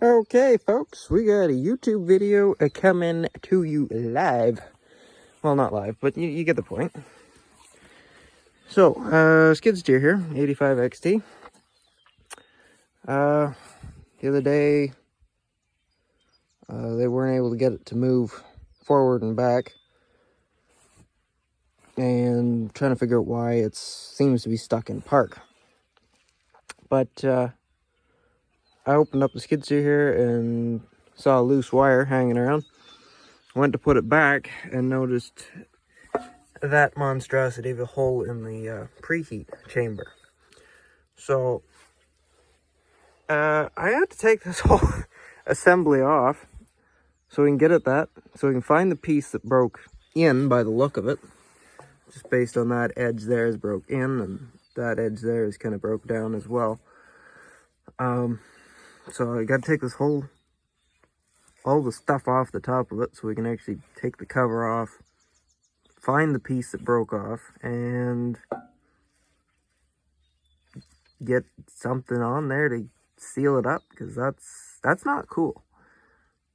Okay, folks, we got a YouTube video coming to you live. Well, not live, but you get the point. So, skid steer here, 85 XT. The other day, they weren't able to get it to move forward and back. And trying to figure out why it seems to be stuck in park. But, I opened up the skid steer here and saw a loose wire hanging around. Went to put it back and noticed that monstrosity of a hole in the preheat chamber. So I had to take this whole assembly off so we can get at that, so we can find the piece that broke in by the look of it. Just based on that edge there is broke in, and that edge there is kind of broke down as well. So I got to take this all the stuff off the top of it so we can actually take the cover off, find the piece that broke off, and get something on there to seal it up, because that's not cool.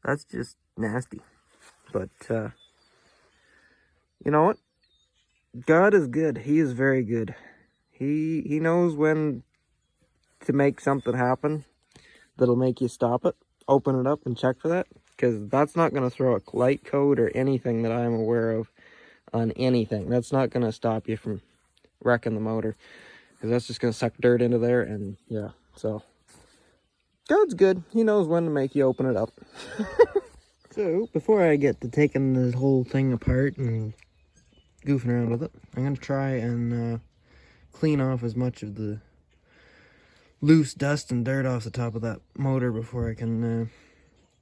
That's just nasty. But you know what? God is good. He is very good. He knows when to make something happen that'll make you stop it, open it up and check for that, because that's not going to throw a light code or anything that I'm aware of on anything. That's not going to stop you from wrecking the motor, because that's just going to suck dirt into there. And yeah, so God's good. He knows when to make you open it up. So before I get to taking this whole thing apart and goofing around with it, I'm going to try and clean off as much of the loose dust and dirt off the top of that motor before I can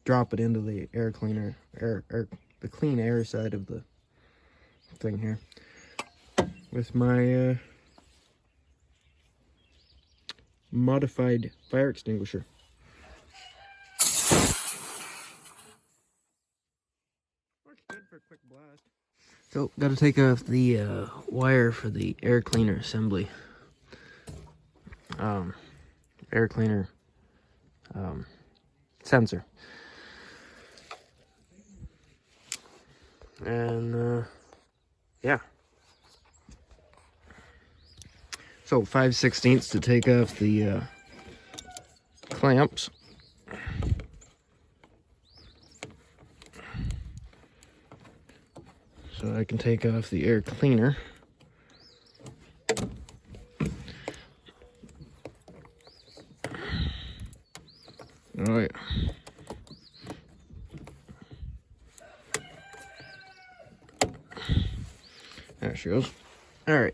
drop it into the air cleaner, the clean air side of the thing here with my modified fire extinguisher. Works good for a quick blast. So, got to take off the wire for the air cleaner assembly. Air cleaner sensor. And yeah. So 5/16 to take off the clamps. So I can take off the air cleaner. Oh yeah. There she goes. All right.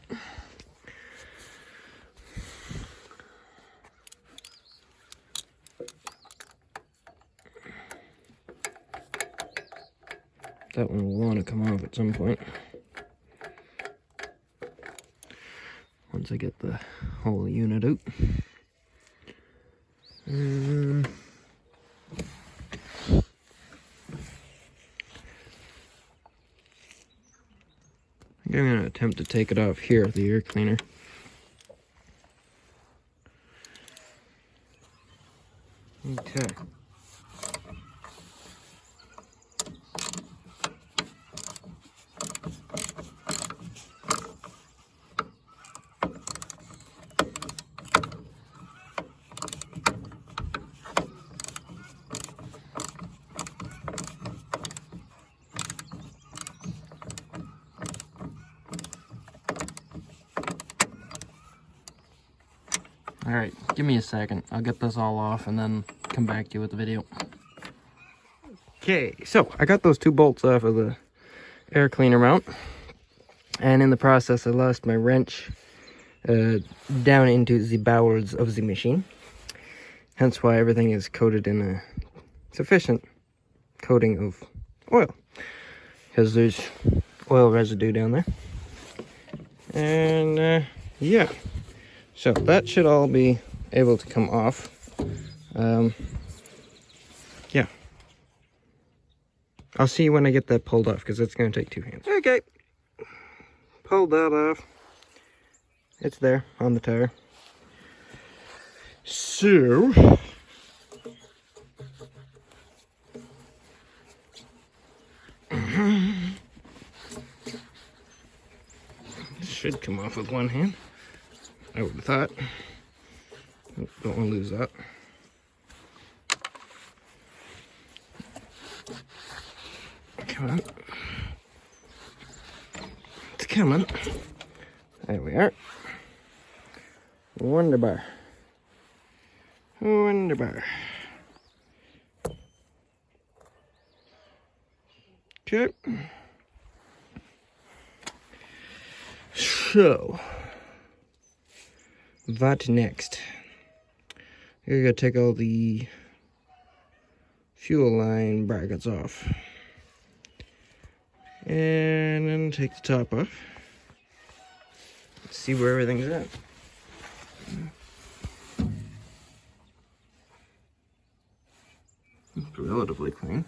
That one will want to come off at some point. Once I get the whole unit out. I'm going to attempt to take it off here, the air cleaner. Okay. Alright, give me a second. I'll get this all off and then come back to you with the video. Okay, so I got those two bolts off of the air cleaner mount. And in the process, I lost my wrench down into the bowels of the machine. Hence why everything is coated in a sufficient coating of oil. Because there's oil residue down there. And yeah. So that should all be able to come off. Yeah. I'll see you when I get that pulled off, because it's going to take two hands. Okay. Pulled that off. It's there on the tire. So off with one hand. I would have thought. Oh, don't want to lose that. Come on. It's coming. There we are. Wonderbar. Wonderbar. Okay. So, what next? You're gonna take all the fuel line brackets off. And then take the top off. Let's see where everything's at. It's relatively clean.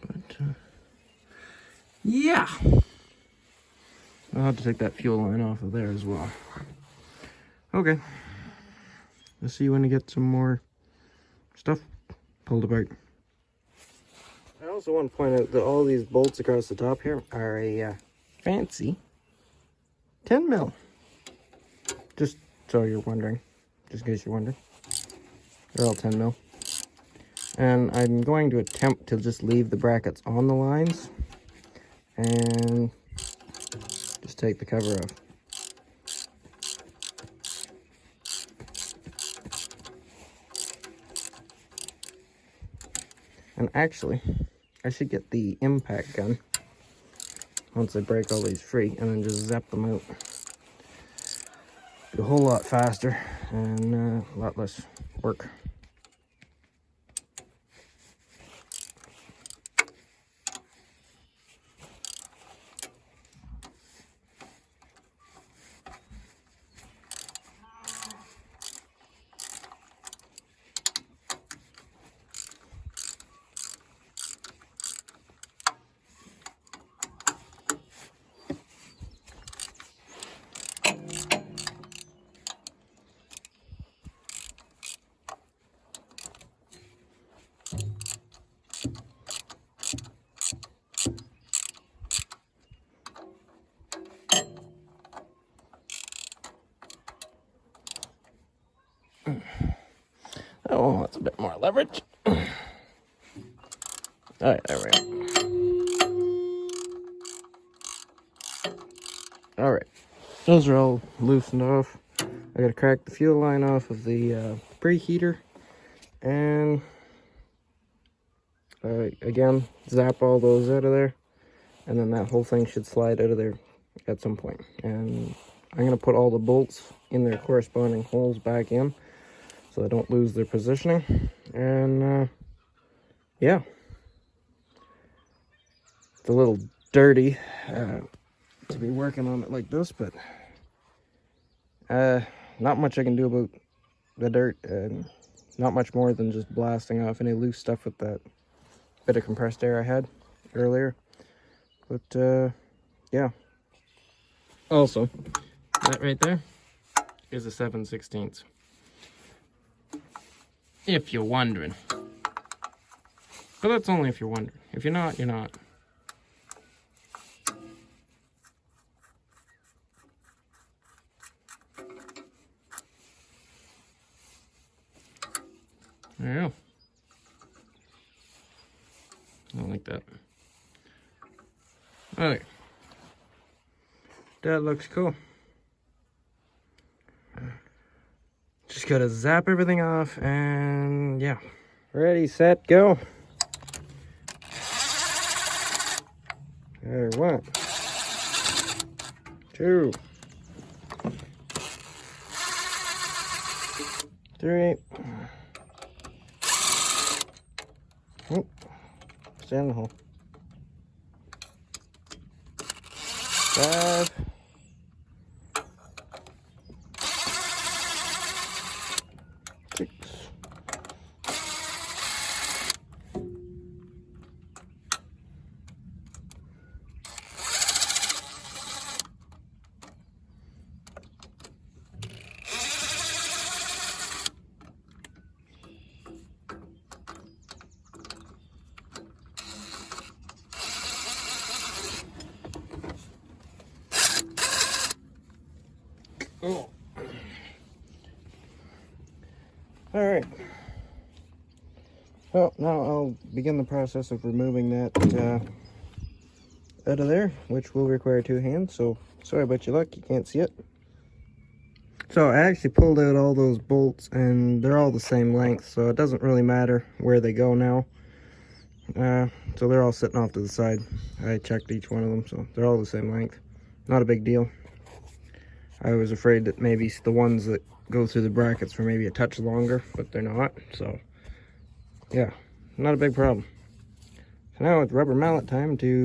But, yeah. I'll have to take that fuel line off of there as well. Okay. Let's see when we get some more stuff pulled apart. I also want to point out that all these bolts across the top here are a fancy 10 mil. Just so you're wondering. Just in case you're wondering. They're all 10 mil. And I'm going to attempt to just leave the brackets on the lines. And just take the cover off. And actually, I should get the impact gun once I break all these free and then just zap them out. Be a whole lot faster and a lot less work. Oh, that's a bit more leverage. Alright, there we go. Alright, those are all loosened off. I gotta crack the fuel line off of the preheater. And again, zap all those out of there. And then that whole thing should slide out of there at some point. And I'm gonna put all the bolts in their corresponding holes back in, so I don't lose their positioning. And yeah, it's a little dirty to be working on it like this, but not much I can do about the dirt, and not much more than just blasting off any loose stuff with that bit of compressed air I had earlier. But yeah, also that right there is a 7/16. If you're wondering. But that's only if you're wondering. If you're not, you're not. There you go. I don't like that. Okay. That looks cool. Just gotta zap everything off and yeah. Ready, set, go. There, 1, 2, 3. Oh, stay in the hole. 5. 6. Oh. All right. Well, now I'll begin the process of removing that out of there, which will require 2 hands, so sorry about your luck, you can't see it. So I actually pulled out all those bolts, and they're all the same length, so it doesn't really matter where they go now. So they're all sitting off to the side. I checked each one of them, so they're all the same length. Not a big deal. I was afraid that maybe the ones that go through the brackets were maybe a touch longer, but they're not, so yeah, not a big problem. So now it's rubber mallet time to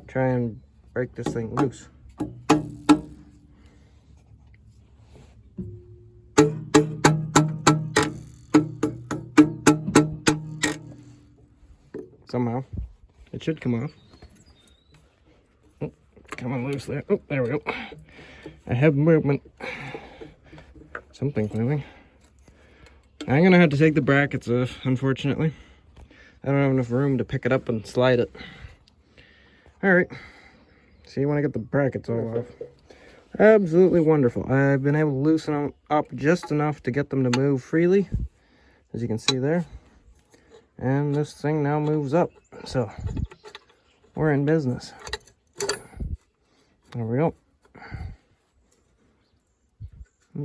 try and break this thing loose. Somehow it should come off. Oh, coming loose there. Oh, there we go. I have movement. Something's moving. I'm gonna have to take the brackets off, unfortunately. I don't have enough room to pick it up and slide it. Alright, see when I get the brackets all off. Absolutely wonderful. I've been able to loosen them up just enough to get them to move freely, as you can see there. And this thing now moves up, so we're in business. There we go.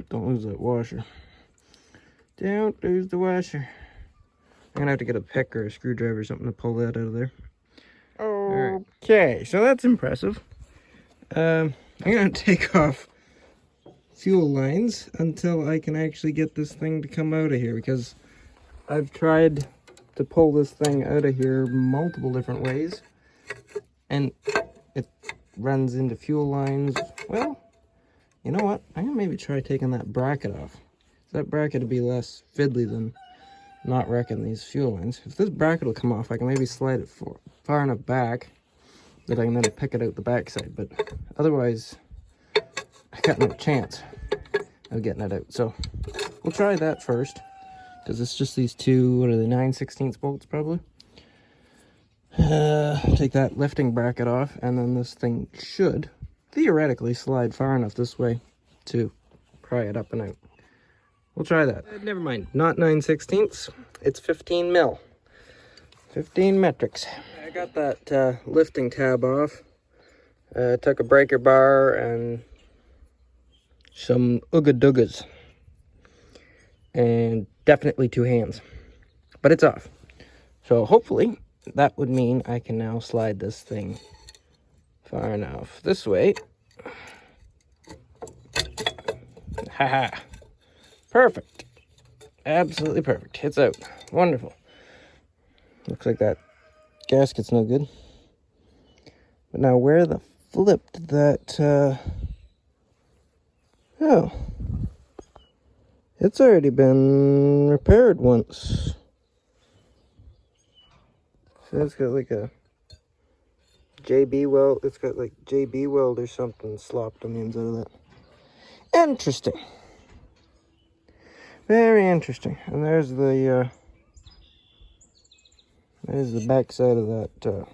Don't lose that washer. Don't lose the washer. I'm gonna have to get a pick or a screwdriver or something to pull that out of there. Okay, so that's impressive. I'm gonna take off fuel lines until I can actually get this thing to come out of here, because I've tried to pull this thing out of here multiple different ways, and it runs into fuel lines. Well, you know what? I'm gonna maybe try taking that bracket off. That bracket would be less fiddly than not wrecking these fuel lines. If this bracket will come off, I can maybe slide it far enough back that I can then pick it out the backside, but otherwise I got no chance of getting it out. So we'll try that first, because it's just these two, what are they, 9/16 bolts probably. Take that lifting bracket off, and then this thing should theoretically slide far enough this way to pry it up and out. We'll try that. Never mind, not 9/16, it's 15 mil. 15 metrics. I got that lifting tab off. Took a breaker bar and some ooga doogas. And definitely 2 hands. But it's off. So hopefully that would mean I can now slide this thing far enough this way. Haha. Perfect. Absolutely perfect. It's out. Wonderful. Looks like that gasket's no good. But now where the flip did that, oh. It's already been repaired once. So it's got like a JB weld. It's got like JB weld or something slopped on the inside of that. Interesting. Very interesting. And there's the back side of that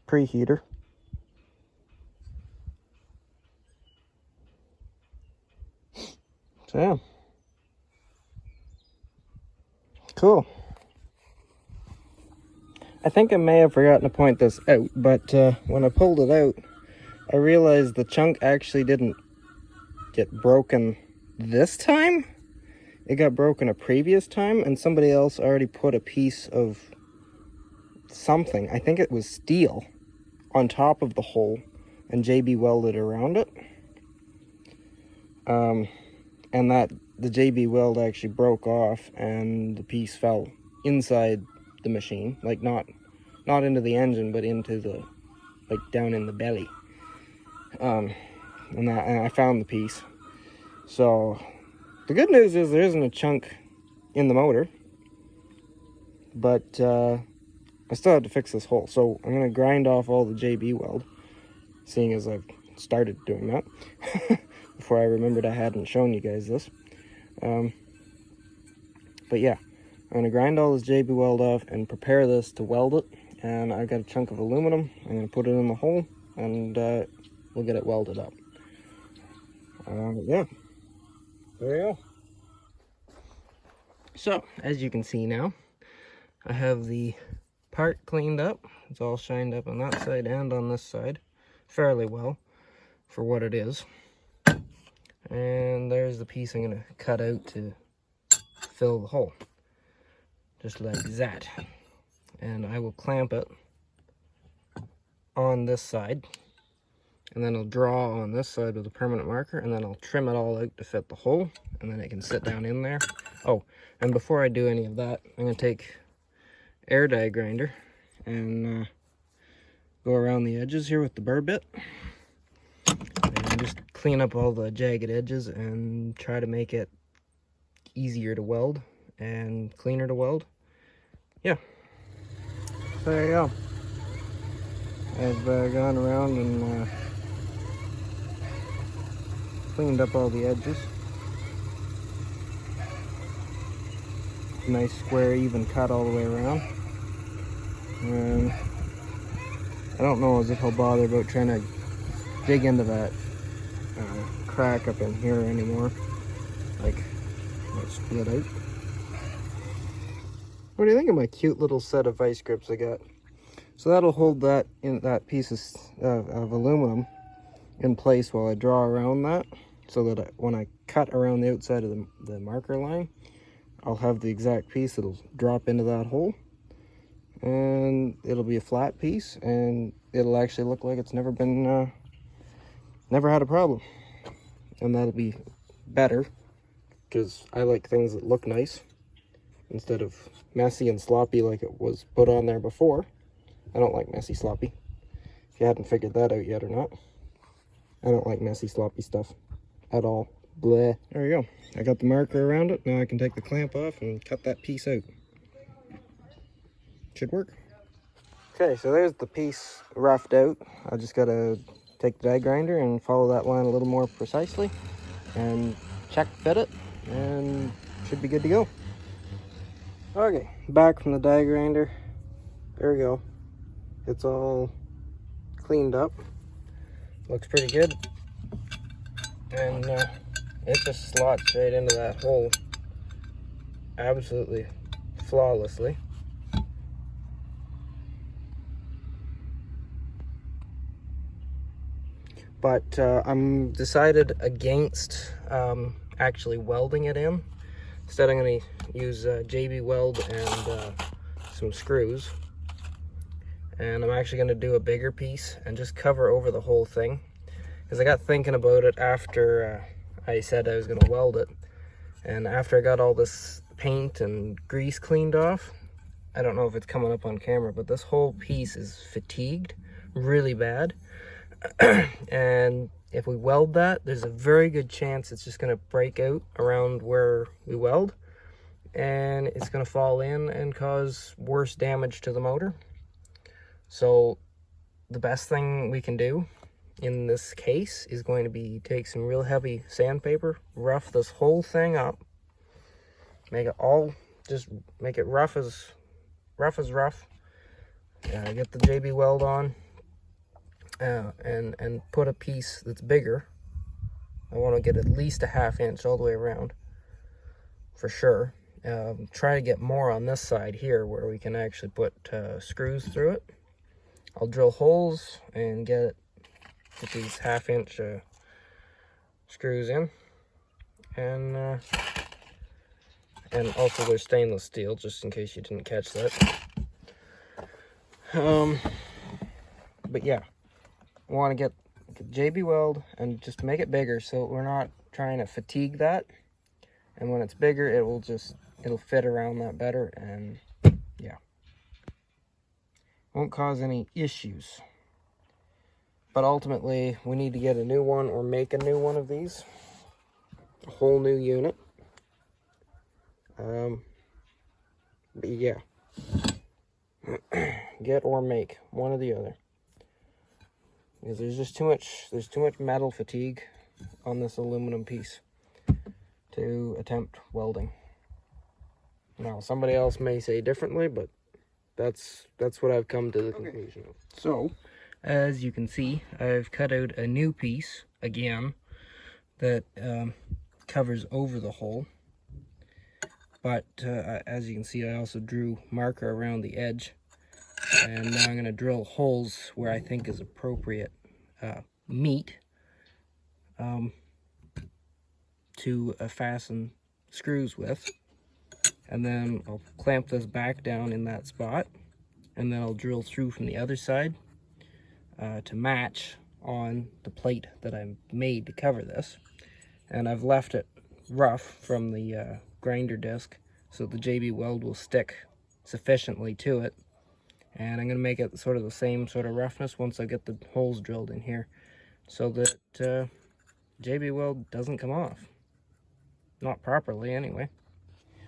preheater. So yeah. Cool. I think I may have forgotten to point this out, but when I pulled it out, I realized the chunk actually didn't get broken this time. It got broken a previous time, and somebody else already put a piece of something, I think it was steel, on top of the hole and JB welded around it. And that the JB weld actually broke off and the piece fell inside the machine, like not into the engine, but into the, like, down in the belly. And I found the piece. So the good news is there isn't a chunk in the motor, but I still have to fix this hole. So I'm gonna grind off all the JB weld, seeing as I've started doing that before I remembered I hadn't shown you guys this. But yeah, I'm going to grind all this JB Weld off and prepare this to weld it. And I've got a chunk of aluminum. I'm going to put it in the hole and we'll get it welded up. Yeah, there you go. So, as you can see now, I have the part cleaned up. It's all shined up on that side and on this side fairly well for what it is. And there's the piece I'm going to cut out to fill the hole. Just like that. And I will clamp it on this side. And then I'll draw on this side with a permanent marker. And then I'll trim it all out to fit the hole. And then it can sit down in there. Oh, and before I do any of that, I'm going to take air die grinder and go around the edges here with the burr bit. And just clean up all the jagged edges and try to make it easier to weld and cleaner to weld. Yeah. So there you go. I've gone around and cleaned up all the edges. Nice square even cut all the way around. And I don't know as if I'll bother about trying to dig into that crack up in here anymore. Like, might split out. What do you think of my cute little set of vice grips I got? So that'll hold that in that piece of aluminum in place while I draw around that, so that when I cut around the outside of the marker line, I'll have the exact piece that'll drop into that hole, and it'll be a flat piece, and it'll actually look like it's never had a problem. And that'll be better, because I like things that look nice instead of messy and sloppy like it was put on there before. I don't like messy sloppy. If you hadn't figured that out yet or not. I don't like messy sloppy stuff at all. Bleh. There you go. I got the marker around it. Now I can take the clamp off and cut that piece out. Should work. Okay, so there's the piece roughed out. I just gotta take the die grinder and follow that line a little more precisely and check fit it, and should be good to go. Okay, back from the die grinder. There we go. It's all cleaned up. Looks pretty good. And it just slots right into that hole absolutely flawlessly. But I'm decided against actually welding it in. Instead, I'm going to use JB Weld and some screws. And I'm actually going to do a bigger piece and just cover over the whole thing. Because I got thinking about it after I said I was going to weld it. And after I got all this paint and grease cleaned off, I don't know if it's coming up on camera, but this whole piece is fatigued really bad. And if we weld that, there's a very good chance it's just going to break out around where we weld. And it's going to fall in and cause worse damage to the motor. So the best thing we can do in this case is going to be take some real heavy sandpaper, rough this whole thing up, make it all, just make it rough as rough. Get the JB Weld on, and put a piece that's bigger. I want to get at least a 1/2 inch all the way around, for sure. Try to get more on this side here where we can actually put screws through it. I'll drill holes and get these 1/2 inch screws in, and also they're stainless steel, just in case you didn't catch that. But yeah, I want to get JB Weld and just make it bigger, so we're not trying to fatigue that. And when it's bigger, it'll fit around that better, and yeah, won't cause any issues. But ultimately, we need to get a new one or make a new one of these. A whole new unit. But yeah. Get or make, one or the other. Because there's too much metal fatigue on this aluminum piece to attempt welding. Now, somebody else may say differently, but that's what I've come to the conclusion of. So, as you can see, I've cut out a new piece, again, that covers over the hole. But, as you can see, I also drew marker around the edge. And now I'm going to drill holes where I think is appropriate meat to fasten screws with. And then I'll clamp this back down in that spot, and then I'll drill through from the other side to match on the plate that I made to cover this. And I've left it rough from the grinder disc so the JB weld will stick sufficiently to it. And I'm going to make it sort of the same sort of roughness once I get the holes drilled in here, so that JB weld doesn't come off. Not properly, anyway.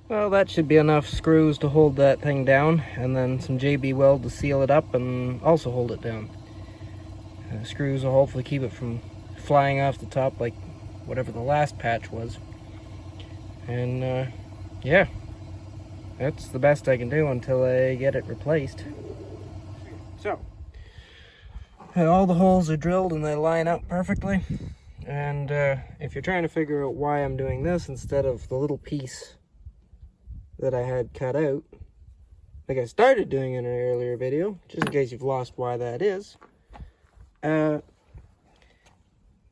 Well, that should be enough screws to hold that thing down, and then some JB weld to seal it up and also hold it down. Screws will hopefully keep it from flying off the top like whatever the last patch was. And yeah, that's the best I can do until I get it replaced. So, all the holes are drilled and they line up perfectly. And if you're trying to figure out why I'm doing this instead of the little piece that I had cut out, like I started doing in an earlier video, just in case you've lost why that is,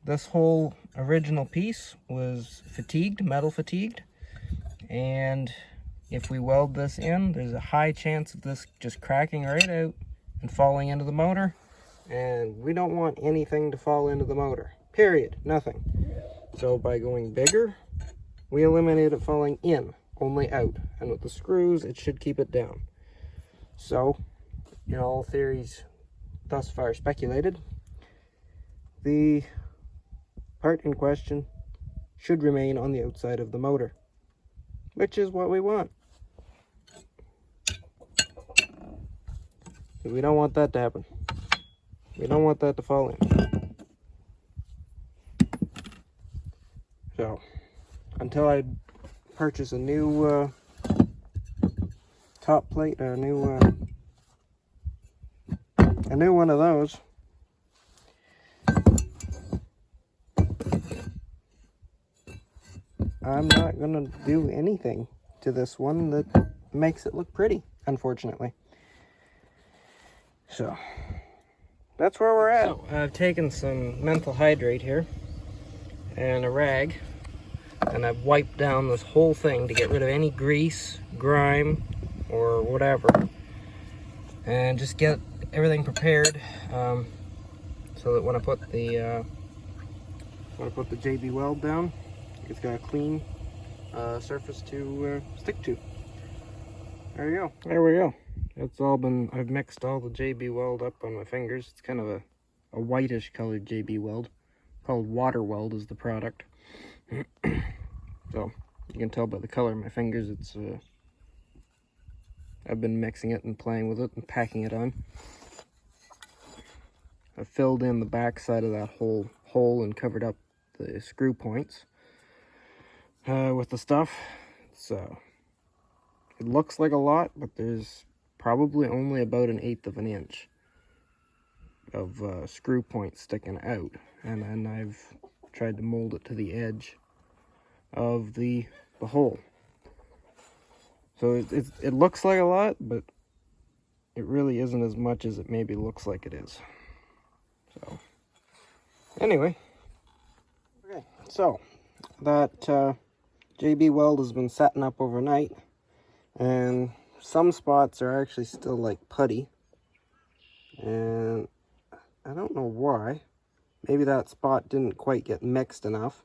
this whole original piece was fatigued, metal fatigued, and if we weld this in, there's a high chance of this just cracking right out and falling into the motor, and we don't want anything to fall into the motor, period, nothing. So by going bigger, we eliminate it falling in, only out, and with the screws it should keep it down. So, in all theories thus far speculated, the part in question should remain on the outside of the motor, which is what we want. We don't want that to happen. We don't want that to fall in. So, until I purchase a new top plate, or a new one of those, I'm not gonna do anything to this one that makes it look pretty, unfortunately. So, that's where we're at. So, I've taken some menthol hydrate here and a rag, and I've wiped down this whole thing to get rid of any grease, grime, or whatever, and just get everything prepared so that when I put the JB weld down, it's got a clean surface to stick to. There you go. There we go. It's all been, I've mixed all the JB weld up on my fingers. It's kind of a whitish colored JB weld. Called water weld is the product. So, you can tell by the color of my fingers, it's, I've been mixing it and playing with it and packing it on. I filled in the back side of that whole hole and covered up the screw points with the stuff. So, it looks like a lot, but there's probably only about 1/8 of an inch of screw points sticking out, and then I've tried to mold it to the edge of the hole. So it looks like a lot, but it really isn't as much as it maybe looks like it is. So anyway, okay, so that JB weld has been setting up overnight, and some spots are actually still like putty, and I don't know why. Maybe that spot didn't quite get mixed enough,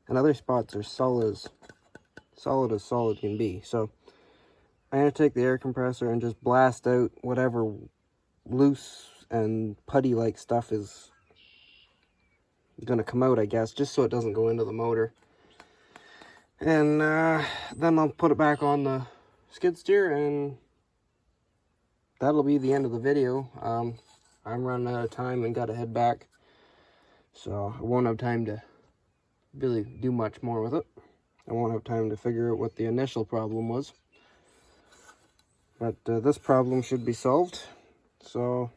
and other spots are solid as solid can be. So I'm going to take the air compressor and just blast out whatever loose and putty like stuff is going to come out, I guess, just so it doesn't go into the motor. And then I'll put it back on the skid steer, and that'll be the end of the video. I'm running out of time and got to head back, so I won't have time to really do much more with it. I won't have time to figure out what the initial problem was. But this problem should be solved. So,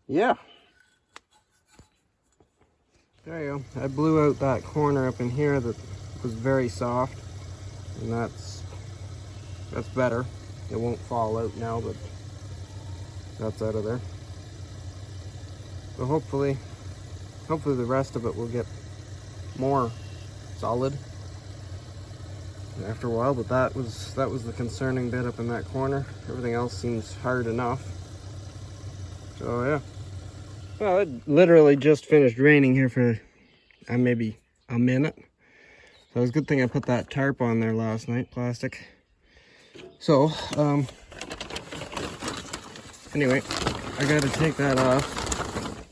yeah. There you go. I blew out that corner up in here that was very soft. And that's better. It won't fall out now, but that's out of there. So hopefully the rest of it will get more solid after a while, but that was the concerning bit up in that corner. Everything else seems hard enough. So yeah. Well, it literally just finished raining here for maybe a minute. So it's a good thing I put that tarp on there last night, plastic. So, anyway, I gotta take that off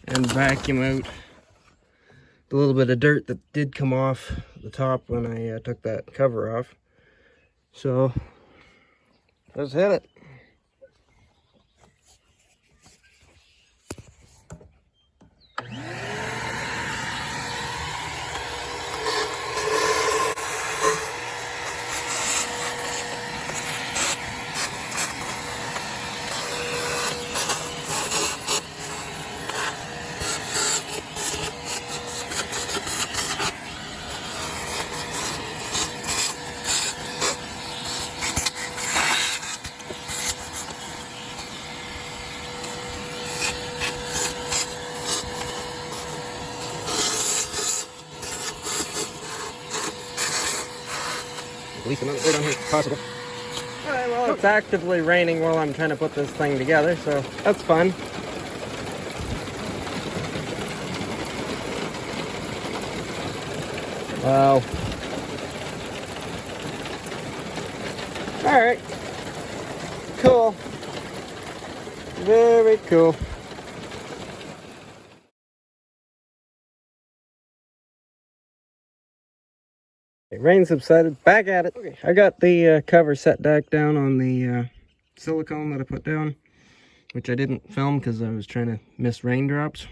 and vacuum out the little bit of dirt that did come off the top when I took that cover off. So, let's hit it. At least amount of dirt on here as possible. Alright, well, it's actively raining while I'm trying to put this thing together, so that's fun. Wow. Alright. Cool. Very cool. Rain subsided, back at it. Okay, I got the cover set back down on the silicone that I put down, which I didn't film because I was trying to miss raindrops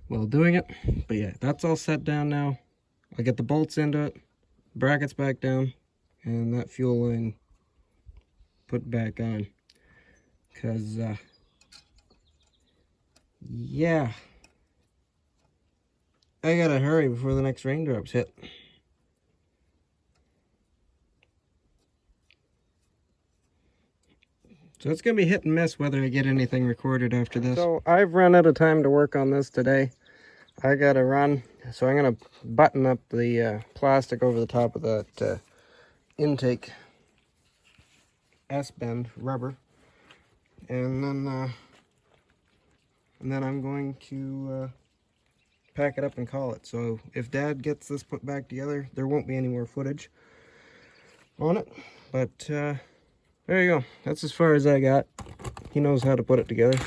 while doing it. But yeah, that's all set down now. I get the bolts into it, brackets back down, and that fuel line put back on. Because, yeah, I gotta hurry before the next raindrops hit. So it's going to be hit and miss whether I get anything recorded after this. So I've run out of time to work on this today. I got to run. So I'm going to button up the plastic over the top of that intake S-bend rubber. And then I'm going to pack it up and call it. So if Dad gets this put back together, there won't be any more footage on it. But there you go. That's as far as I got. He knows how to put it together.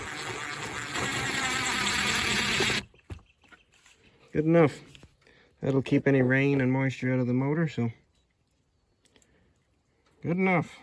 Good enough. That'll keep any rain and moisture out of the motor, so good enough.